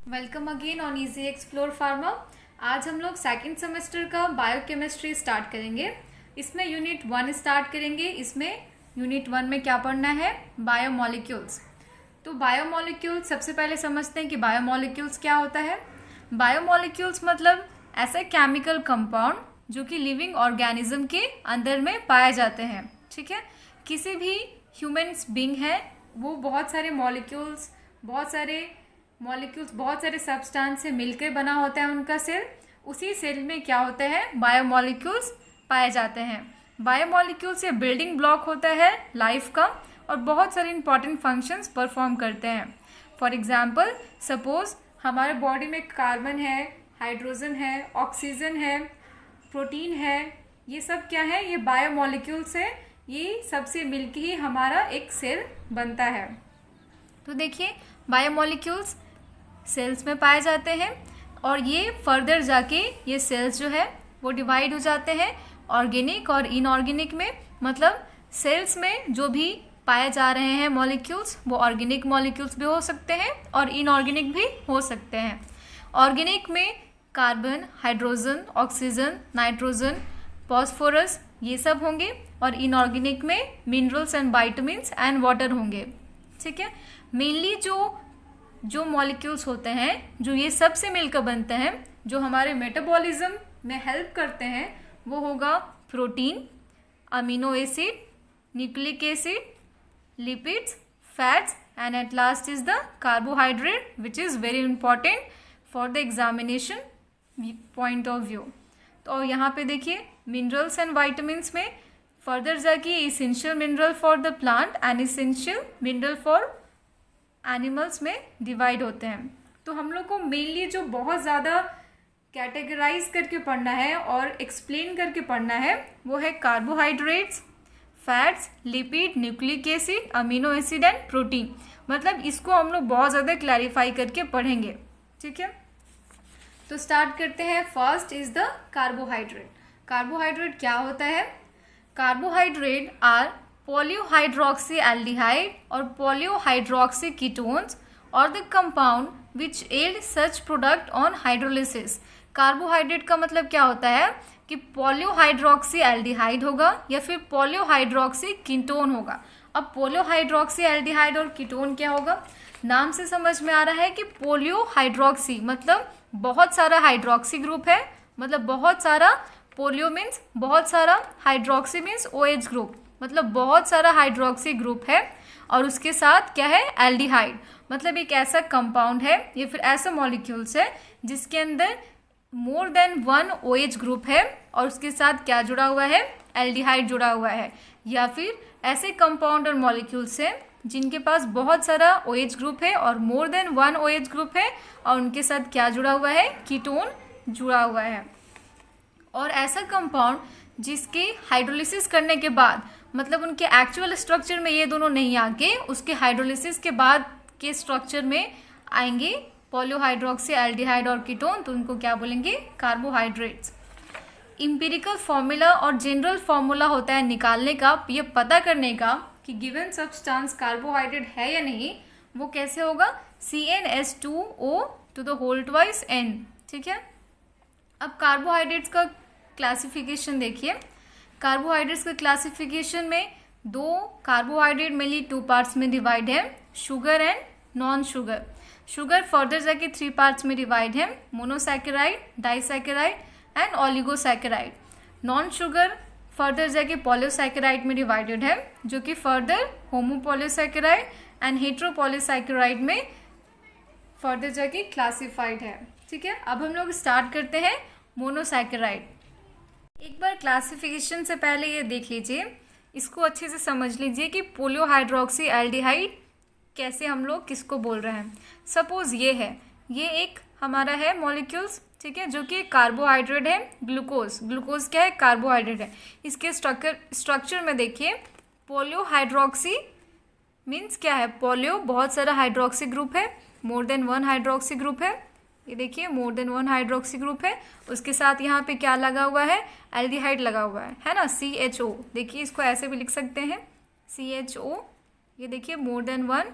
Welcome again on easy explore pharma. आज हम लोग सेकंड सेमेस्टर का बायोकेमिस्ट्री स्टार्ट करेंगे। इसमें यूनिट 1 स्टार्ट करेंगे। इसमें यूनिट 1 में क्या पढ़ना है? बायोमोलिक्यूल्स। तो बायोमोलिक्यूल्स सबसे पहले समझते हैं कि बायोमोलिक्यूल्स क्या होता है। बायोमोलिक्यूल्स मतलब ऐसा केमिकल कंपाउंड जो कि लिविंग ऑर्गेनिज्म के अंदर में पाए जाते हैं। ठीक है, किसी भी ह्यूमन्स बीइंग है वो बहुत सारे मॉलिक्यूल्स बहुत सारे सब्सटेंस से मिलकर बना होता है उनका सेल। उसी सेल में क्या होता है? बायोमोलिक्यूल्स पाए जाते हैं। बायोमोलिक्यूल्स ये बिल्डिंग ब्लॉक होता है लाइफ का और बहुत सारे इंपॉर्टेंट फंक्शंस परफॉर्म करते हैं। फॉर एग्जांपल सपोज हमारे बॉडी में कार्बन है, हाइड्रोजन है, ऑक्सीजन है, प्रोटीन है, ये सब क्या है? ये बायोमोलिक्यूल्स है। ये सबसे मिलके ही हमारा एक सेल बनता है। तो देखिए बायोमोलिक्यूल्स सेल्स में पाए जाते हैं और ये फर्दर जाके ये सेल्स जो है वो डिवाइड हो जाते हैं ऑर्गेनिक और इनऑर्गेनिक में। मतलब सेल्स में जो भी पाए जा रहे हैं मॉलिक्यूल्स वो ऑर्गेनिक मॉलिक्यूल्स भी हो सकते हैं और इनऑर्गेनिक भी हो सकते हैं। ऑर्गेनिक में carbon, hydrogen, oxygen, nitrogen, phosphorus ये सब होंगे और इनऑर्गेनिक में minerals and vitamins and water होंगे। ठीक है, मेनली जो मॉलिक्यूल्स होते हैं जो ये सब से मिलकर बनते हैं, जो हमारे मेटाबॉलिज्म में हेल्प करते हैं, वो होगा protein, amino acid, nucleic acid, lipids, fats and at last is the carbohydrate which is very important for the examination point of view. तो यहाँ पे देखिए मिनरल्स एंड वाइटामिन्स में फर्दर जाके essential mineral for the plant and essential mineral for animals में divide होते हैं। तो हम लोग को मेनली जो बहुत ज़्यादा कैटेगराइज करके पढ़ना है और एक्सप्लेन करके पढ़ना है वो है carbohydrates, fats, lipid, nucleic acid, amino acid and protein. मतलब इसको हम लोग बहुत ज़्यादा क्लैरिफाई करके पढ़ेंगे। ठीक है, तो स्टार्ट करते हैं। First is the carbohydrate. Carbohydrate क्या होता है? Carbohydrate are polyhydroxyaldehyde or polyhydroxy ketones or the compound which yield such product on hydrolysis। Carbohydrate का मतलब क्या होता है कि polyhydroxyaldehyde होगा या फिर polyhydroxy कीटोन होगा। अब polyhydroxyaldehyde और कीटोन क्या होगा? नाम से समझ में आ रहा है कि पोलियोहाइड्रोक्सी मतलब बहुत सारा हाइड्रोक्सी ग्रुप है, मतलब बहुत सारा पोलियो मीन्स बहुत सारा, हाइड्रोक्सी मीन्स OH ग्रुप मतलब बहुत सारा हाइड्रोक्सी ग्रुप है और उसके साथ क्या है? एल्डिहाइड। मतलब एक ऐसा कंपाउंड है या फिर ऐसा मॉलिक्यूल्स है जिसके अंदर मोर देन 1 OH ग्रुप है और उसके साथ क्या जुड़ा हुआ है? एल्डिहाइड जुड़ा हुआ है। या फिर ऐसे कंपाउंड और मॉलिक्यूल्स हैं जिनके पास बहुत सारा OH ग्रुप है और मोर देन 1 OH ग्रुप है और उनके साथ क्या जुड़ा हुआ है? कीटोन जुड़ा हुआ है। और ऐसा कंपाउंड जिसके हाइड्रोलिसिस करने के बाद मतलब उनके एक्चुअल स्ट्रक्चर में ये दोनों नहीं आके उसके हाइड्रोलिसिस के बाद के स्ट्रक्चर में आएंगे पॉलीहाइड्रोक्सी एल्डिहाइड और कीटोन, तो उनको क्या बोलेंगे? कार्बोहाइड्रेट्स। इम्पिरिकल फॉर्मूला और जनरल फॉर्मूला होता है निकालने का, ये पता करने का कि गिवन सब्सटेंस कार्बोहाइड्रेट है या नहीं। वो कैसे होगा? CnH2O to the whole twice N। ठीक है, अब कार्बोहाइड्रेट्स का क्लासिफिकेशन देखिए। कार्बोहाइड्रेट्स के क्लासिफिकेशन में दो कार्बोहाइड्रेट मेनली 2 पार्ट्स में डिवाइड है, sugar and non sugar. Sugar further जाके 3 पार्ट्स में डिवाइड है, monosaccharide, disaccharide and oligosaccharide. Non sugar further जाके पॉलीसैकेराइड में डिवाइडेड है जो कि फर्दर होमोपॉलीसैकेराइड एंड हेट्रोपॉलीसैकेराइड में फर्दर जाके क्लासिफाइड है। ठीक है, अब हम लोग स्टार्ट करते हैं मोनोसैकेराइड। एक बार क्लासिफिकेशन से पहले ये देख लीजिए, इसको अच्छे से समझ लीजिए कि पोलियोहाइड्रोक्सी एल्डिहाइड कैसे हम लोग किसको बोल रहे हैं। सपोज ये है, ये एक हमारा है मॉलिक्यूल्स, ठीक है, जो कि कार्बोहाइड्रेट है। ग्लूकोज, ग्लूकोज क्या है? कार्बोहाइड्रेट है। इसके स्ट्रक्चर में देखिए पोलियोहाइड्रोक्सी मीन्स क्या है? पोलियो बहुत सारा हाइड्रोक्सी ग्रुप है, मोर देन 1 हाइड्रोक्सी ग्रुप है। ये देखिए मोर देन 1 हाइड्रोक्सी ग्रुप है। उसके साथ यहाँ पे क्या लगा हुआ है? एल्डिहाइड लगा हुआ है ना, CHO। देखिए इसको ऐसे भी लिख सकते हैं CHO। ये देखिए मोर देन 1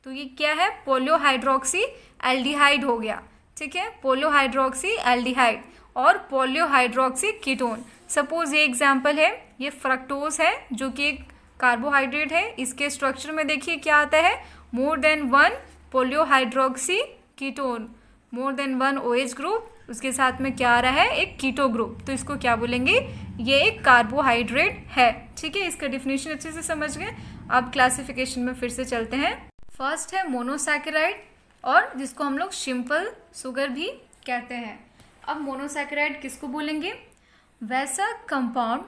तो ये क्या है, पोलियोहाइड्रोक्सी एल्डिहाइड हो गया, ठीक है, पोलियोहाइड्रोक्सी एल्डिहाइड और पोलियोहाइड्रोक्सी कीटोन। सपोज ये एग्जाम्पल है, ये फ्रक्टोज है जो कि एक कार्बोहाइड्रेट है। इसके स्ट्रक्चर में देखिए क्या आता है, more than one polyhydroxy ketone, more than one OH group, उसके साथ में क्या आ रहा है, एक कीटो ग्रुप। तो इसको क्या बोलेंगे, ये एक कार्बोहाइड्रेट है, ठीक है। इसका डिफिनेशन अच्छे से समझ गए। अब क्लासिफिकेशन में फिर से चलते हैं। फर्स्ट है मोनोसैकेराइड, और जिसको हम लोग सिंपल शुगर भी कहते हैं। अब मोनोसैकेराइड किसको बोलेंगे, वैसा कंपाउंड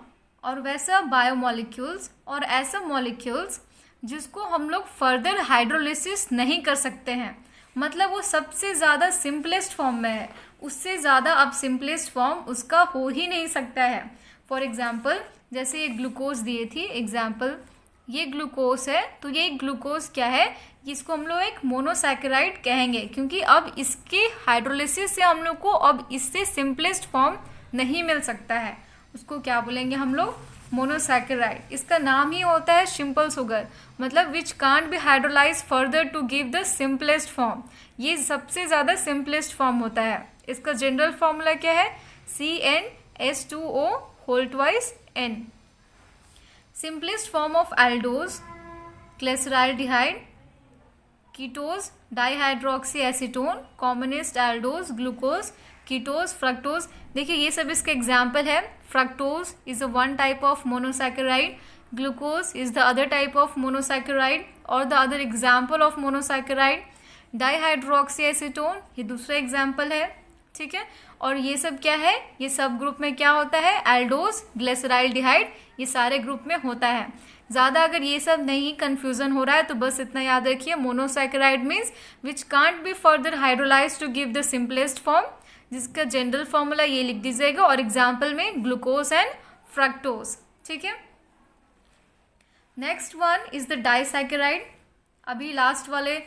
और वैसा बायोमोलिक्यूल्स और ऐसा मॉलिक्यूल्स जिसको हम लोग फर्दर हाइड्रोलिसिस नहीं कर सकते हैं, मतलब वो सबसे ज़्यादा सिंपलेस्ट फॉर्म में है, उससे ज़्यादा अब सिंपलेस्ट फॉर्म उसका हो ही नहीं सकता है। फॉर एग्जाम्पल जैसे ये ग्लूकोज दिए थी एग्जाम्पल, ये ग्लूकोज है, तो ये ग्लूकोज क्या है, इसको हम लोग एक मोनोसैकेराइड कहेंगे, क्योंकि अब इसके हाइड्रोलिसिस से हम लोग को अब इससे सिंपलेस्ट फॉर्म नहीं मिल सकता है, उसको क्या बोलेंगे हम लोग, मोनोसैकेराइड। इसका नाम ही होता है सिंपल शुगर, मतलब which can't be hydrolyse further to give the simplest form, ये सबसे ज़्यादा सिंपलेस्ट फॉर्म होता है। इसका जनरल फॉर्मूला क्या है, CnH2O whole twice N। Simplest form of aldose, glyceraldehyde, ketose, dihydroxy acetone, commonest aldose, glucose, ketose, fructose. देखिए ये सब इसके एग्जाम्पल है। Fructose is a one type of monosaccharide, glucose is the other type of monosaccharide और the other example of monosaccharide. Dihydroxy acetone ये दूसरा example है, ठीक है। और ये सब क्या है, ये सब ग्रुप में क्या होता है, एल्डोज, ग्लिसरॉल्डिहाइड, ये सारे ग्रुप में होता है। ज़्यादा अगर ये सब नहीं कंफ्यूजन हो रहा है तो बस इतना याद रखिए, monosaccharide means which can't be further hydrolyse to give the simplest form, जिसका जनरल फॉर्मूला ये लिख दीजिएगा, और एग्जाम्पल में ग्लूकोज एंड फ्रक्टोज, ठीक है। Next one is the disaccharide. अभी लास्ट वाले,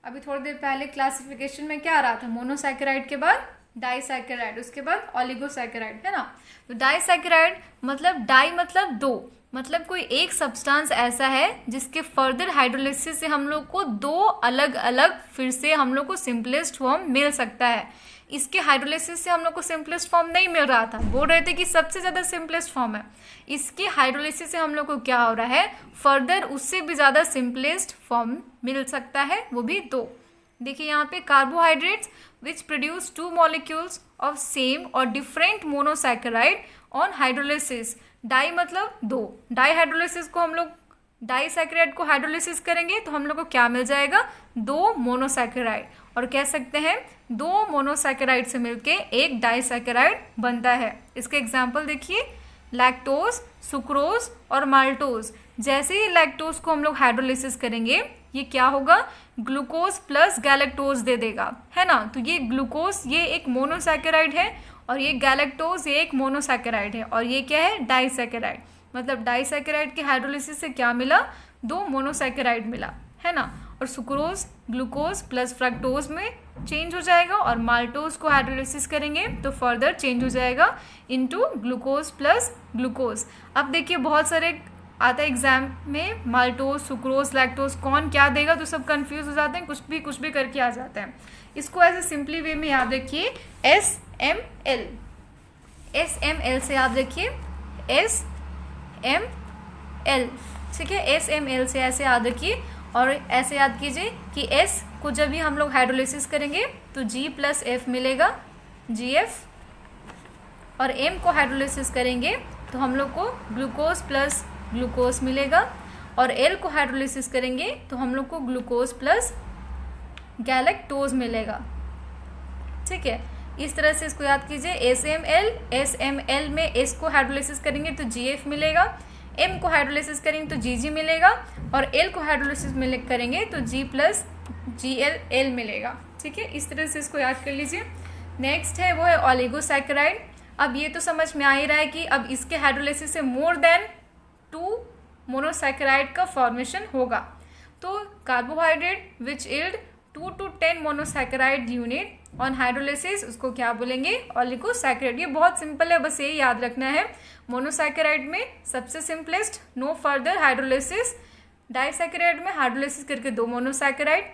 अभी थोड़ी देर पहले क्लासिफिकेशन में क्या आ रहा था, मोनोसैकेराइड के बाद डाइसैकेराइड, उसके बाद ओलिगोसैकेराइड, है ना। तो डाइसैकेराइड मतलब डाई मतलब दो, मतलब कोई एक सब्सटेंस ऐसा है जिसके फर्दर हाइड्रोलिसिस से हम लोग को दो अलग अलग फिर से हम लोग को सिंपलेस्ट फॉर्म मिल सकता है। इसके हाइड्रोलिसिस से हम लोग को सिंपलेस्ट फॉर्म नहीं मिल रहा था, बोल रहे थे कि सबसे ज़्यादा सिंपलेस्ट फॉर्म है। इसके हाइड्रोलिसिस से हम लोग को क्या हो रहा है, फर्दर उससे भी ज़्यादा सिंपलेस्ट फॉर्म मिल सकता है, वो भी दो। देखिए यहाँ पे carbohydrates which produce 2 molecules of same और different monosaccharide on hydrolysis. Di मतलब दो, डाई हाइड्रोलिसिस को हम लोग डाइसैकेराइड को हाइड्रोलिसिस करेंगे तो हम लोग को क्या मिल जाएगा, 2 मोनोसैकेराइड, और कह सकते हैं 2 मोनोसैकेराइड से मिलके एक डाइसैकेराइड बनता है। इसके एग्जाम्पल देखिए, लैक्टोज, सुक्रोज और माल्टोज। जैसे ही लैक्टोज को हम लोग हाइड्रोलिसिस करेंगे ये क्या होगा, ग्लूकोज प्लस गैलेक्टोज दे देगा, है ना। तो ये ग्लूकोज ये एक मोनोसैकेराइड है और ये गैलेक्टोज ये एक मोनोसैकेराइड है, और ये क्या है, डाइसैकेराइड। मतलब डाइसैकेराइड के हाइड्रोलिसिस से क्या मिला, 2 मोनोसैकेराइड मिला, है ना। और सुक्रोज ग्लूकोज प्लस फ्रक्टोज में चेंज हो जाएगा, और माल्टोज को हाइड्रोलिसिस करेंगे तो फर्दर चेंज हो जाएगा इनटू ग्लूकोज प्लस ग्लूकोज। अब देखिए बहुत सारे आता है एग्जाम में, माल्टोज, सुक्रोज, लैक्टोज कौन क्या देगा, तो सब कंफ्यूज हो जाते हैं, कुछ भी करके आ जाते हैं। इसको ऐसे सिंपली वे में याद रखिए, SML, SML से याद रखिए, SML, ठीक है। SML से ऐसे याद रखिए, और ऐसे याद कीजिए कि S को जब भी हम लोग हाइड्रोलिसिस करेंगे तो G प्लस F मिलेगा, GF, और M को हाइड्रोलिसिस करेंगे तो हम लोग को ग्लूकोज प्लस ग्लूकोज मिलेगा, और L को हाइड्रोलिसिस करेंगे तो हम लोग को ग्लूकोज प्लस गैलेक्टोज मिलेगा, ठीक है। इस तरह से इसको याद कीजिए, SML में S को हाइड्रोलिसिस करेंगे तो GF मिलेगा, M को हाइड्रोलिसिस करेंगे तो GG मिलेगा, और L को हाइड्रोलिसिस करेंगे तो G प्लस GL मिलेगा, ठीक है। इस तरह से इसको याद कर लीजिए। नेक्स्ट है वो है ओलिगोसैकेराइड। अब ये तो समझ में आ ही रहा है कि अब इसके हाइड्रोलिसिस से मोर देन 2 मोनोसैकेराइड का फॉर्मेशन होगा। तो carbohydrate which yield 2 to 10 monosaccharide unit on hydrolysis, उसको क्या बोलेंगे, ओलिगोसैकेराइड। ये बहुत सिंपल है, बस यही याद रखना है। मोनोसैकेराइड में सबसे simplest, no further hydrolysis. Disaccharide में हाइड्रोलिसिस करके 2 मोनोसैकेराइड,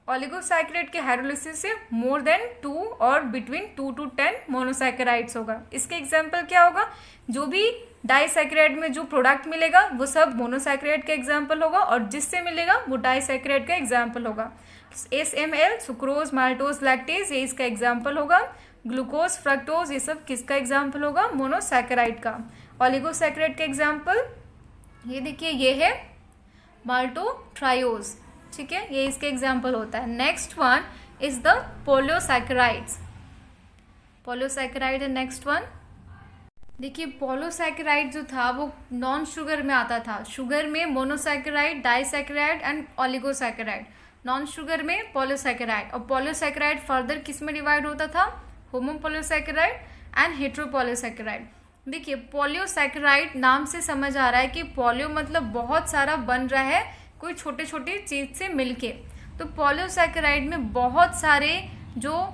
ओलिगोसैकेराइड के हाइड्रोलिसिस से मोर देन 2 और बिटवीन 2 to 10 मोनोसैकेराइड्स होगा। इसके एग्जाम्पल क्या होगा, जो भी डाइसैकेराइड में जो प्रोडक्ट मिलेगा वो सब मोनोसैकेराइड का एग्जाम्पल होगा, और जिससे मिलेगा वो डाइसैकेराइड का एग्जाम्पल होगा। SML सुक्रोज, माल्टोज, लैक्टेज, ये इसका एग्जाम्पल होगा। ग्लूकोज, फ्रक्टोज, ये सब किसका एग्जाम्पल होगा, मोनोसैकेराइड का। ओलिगोसैकेराइड का एग्जाम्पल ये देखिए, ये है माल्टोट्रायोज, ठीक है, ये इसके एग्जाम्पल होता है। Next one is the polysaccharides. Polysaccharide है नेक्स्ट वन। देखिए पोलियोसैकेराइड जो था वो नॉन शुगर में आता था। शुगर में monosaccharide, disaccharide and oligosaccharide. Non sugar में पोलियोसैकेराइड। और पोलियोसैकेराइड फर्दर किस में डिवाइड होता था, होमोपोलियोसैकेराइड एंड हेट्रोपोलियोसैकेराइड। देखिए पोलियोसैकेराइड नाम से समझ आ रहा है कि पोलियो मतलब बहुत सारा बन रहा है कोई छोटे छोटे चीज से मिलके। तो पोलियोसैकेराइड में बहुत सारे जो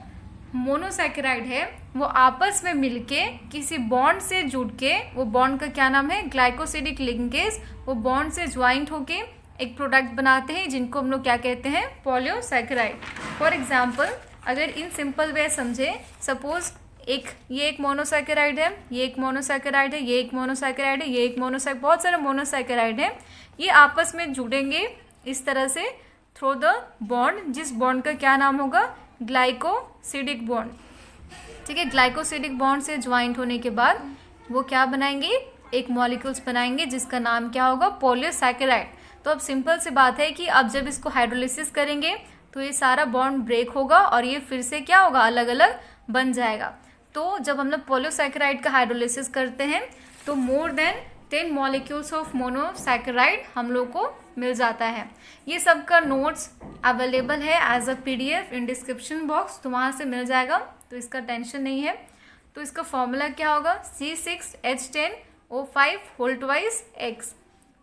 मोनोसैकेराइड है वो आपस में मिलके किसी बॉन्ड से जुड़ के, वो बॉन्ड का क्या नाम है, ग्लाइकोसिडिक लिंकेज, वो बॉन्ड से ज्वाइंट होके एक प्रोडक्ट बनाते हैं जिनको हम लोग क्या कहते हैं, पोलियोसैकेराइड। फॉर एग्जाम्पल अगर इन सिंपल वे समझे, सपोज ये एक मोनोसैकेराइड है, ये एक मोनोसैकेराइड है, ये एक मोनोसैकेराइड है, ये एक मोनोसैकेराइड, बहुत सारे मोनोसैकेराइड है। ये आपस में जुड़ेंगे इस तरह से थ्रू द बॉन्ड, जिस बॉन्ड का क्या नाम होगा, ग्लाइकोसिडिक बॉन्ड, ठीक है। ग्लाइकोसिडिक बॉन्ड से ज्वाइंट होने के बाद वो क्या बनाएंगे, एक मॉलिक्यूल्स बनाएंगे जिसका नाम क्या होगा, पोलियोसैकेराइड। तो अब सिंपल सी बात है कि अब जब इसको हाइड्रोलिसिस करेंगे तो ये सारा बॉन्ड ब्रेक होगा और ये फिर से क्या होगा, अलग अलग बन जाएगा। तो जब हम लोग पोलियोसैकेराइड का हाइड्रोलिसिस करते हैं तो more than 10 molecules of monosaccharide हम लोग को मिल जाता है। ये सब का नोट्स अवेलेबल है as a PDF in description box, तो वहाँ से मिल जाएगा, तो इसका टेंशन नहीं है। तो इसका फॉर्मूला क्या होगा, C6H10O5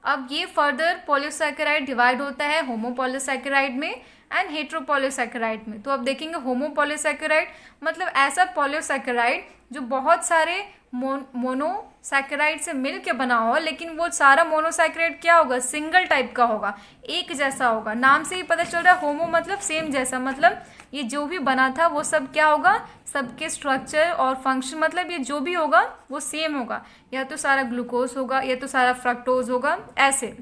अब ये फर्दर पोलियोसैकेराइड डिवाइड होता है होमोपोलियोसैकेराइड में एंड हेट्रोपोलियोसैकेराइड में। तो अब देखेंगे होमोपोलियोसैकेराइड मतलब ऐसा पोलियोसैकेराइड जो बहुत सारे मोनोसैकेराइड से मिल के बना हो, लेकिन वो सारा मोनोसैकेराइड क्या होगा, सिंगल टाइप का होगा, एक जैसा होगा। नाम से ही पता चल रहा है, होमो मतलब सेम जैसा, मतलब ये जो भी बना था वो सब क्या होगा, सबके स्ट्रक्चर और फंक्शन मतलब ये जो भी होगा वो सेम होगा, या तो सारा ग्लूकोज होगा या तो सारा फ्रक्टोज होगा ऐसे।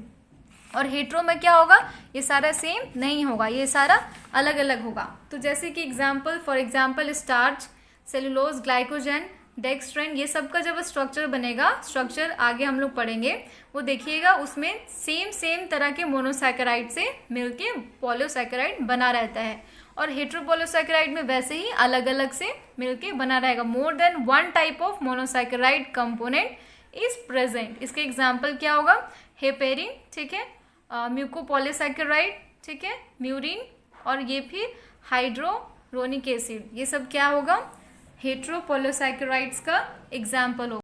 और हेट्रो में क्या होगा, ये सारा सेम नहीं होगा, ये सारा अलग अलग होगा। तो जैसे कि for example starch, cellulose, glycogen, dextrin, ये सब का जब स्ट्रक्चर बनेगा, स्ट्रक्चर आगे हम लोग पढ़ेंगे, वो देखिएगा उसमें सेम तरह के मोनोसैकेराइड से मिलके पोलियोसैकेराइड बना रहता है। और हेट्रोपोलियोसैकेराइड में वैसे ही अलग अलग से मिलके बना रहेगा। More than 1 type of monosaccharide component is present. इसके एग्जाम्पल क्या होगा, हेपेरिन, ठीक है, म्यूकोपोलियोसैकेराइड, ठीक है, म्यूरिन, और ये फिर हाइड्रोरोनिक एसिड, ये सब क्या होगा, हेट्रोपोलियोसैकेराइड्स का एग्जाम्पल होगा।